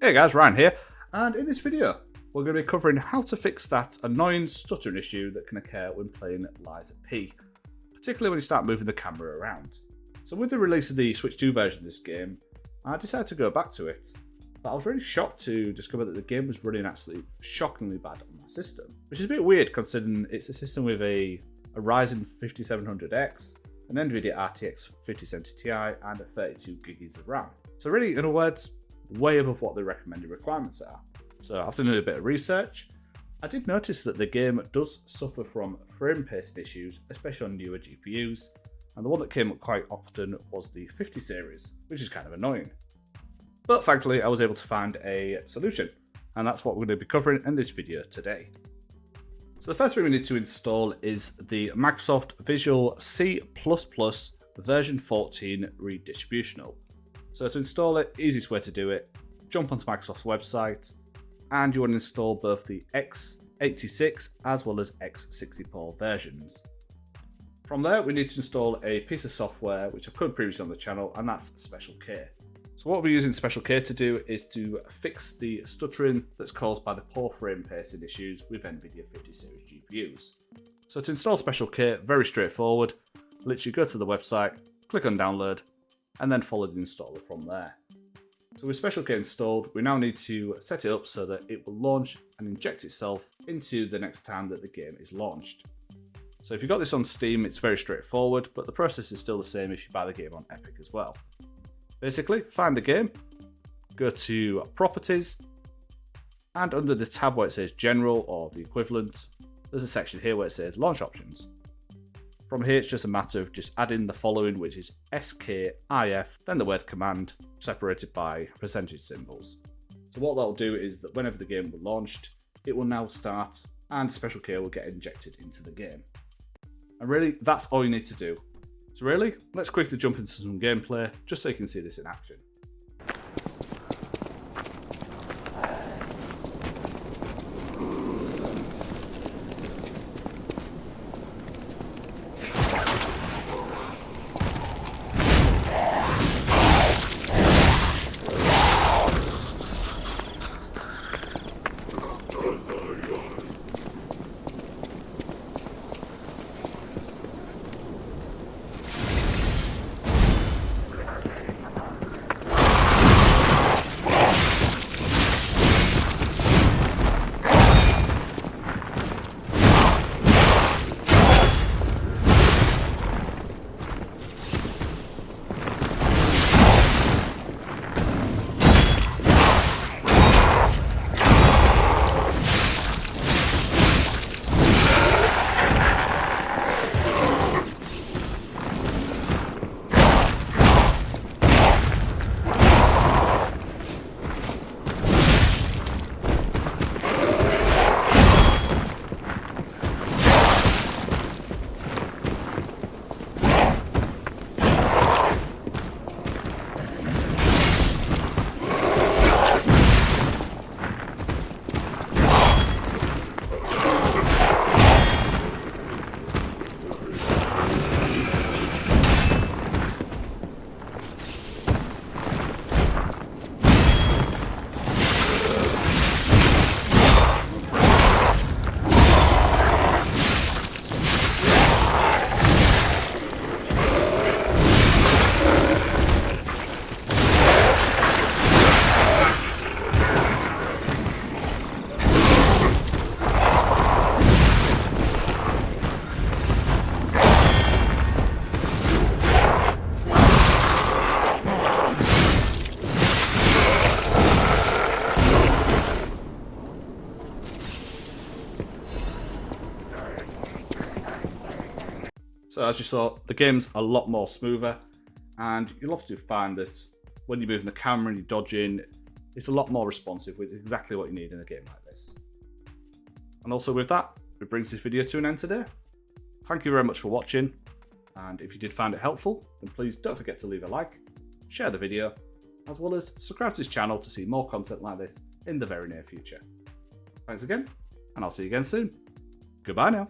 Hey guys, Ryan here, and in this video we're going to be covering how to fix that annoying stuttering issue that can occur when playing Lies of P, particularly when you start moving the camera around. So with the release of the Switch 2 version of this game, I decided to go back to it, but I was really shocked to discover that the game was running absolutely shockingly bad on my system, which is a bit weird considering it's a system with a Ryzen 5700X, an Nvidia RTX 5070 Ti, and a 32GB of RAM. So really, in other words, way above what the recommended requirements are. So after doing a bit of research, I did notice that the game does suffer from frame pacing issues, especially on newer GPUs, and the one that came up quite often was the 50 series, which is kind of annoying. But thankfully I was able to find a solution, and that's what we're going to be covering in this video today. So the first thing we need to install is the Microsoft Visual C++ version 14 redistributional. So to install it, easiest way to do it, jump onto Microsoft's website, and you want to install both the x86 as well as x64 versions. From there, we need to install a piece of software which I've covered previously on the channel, and that's Special K. So what we're using Special K to do is to fix the stuttering that's caused by the poor frame pacing issues with Nvidia 50 series GPUs. So to install Special K, very straightforward. Literally go to the website, click on download, and then follow the installer from there. So with Special K installed, we now need to set it up so that it will launch and inject itself into the next time that the game is launched. So if you've got this on Steam, it's very straightforward, but the process is still the same if you buy the game on Epic as well. Basically, find the game, go to Properties, and under the tab where it says General or the equivalent, there's a section here where it says Launch Options. From here, it's just a matter of just adding the following, which is SKIF, then the word command, separated by percentage symbols. So what that'll do is that whenever the game will launched, it will now start, and Special K will get injected into the game. And really, that's all you need to do. So really, let's quickly jump into some gameplay, just so you can see this in action. So as you saw, the game's a lot more smoother, and you'll often find that when you're moving the camera and you're dodging, it's a lot more responsive, which is exactly what you need in a game like this. And also with that, it brings this video to an end today. Thank you very much for watching, and if you did find it helpful, then please don't forget to leave a like, share the video, as well as subscribe to this channel to see more content like this in the very near future. Thanks again, and I'll see you again soon. Goodbye now.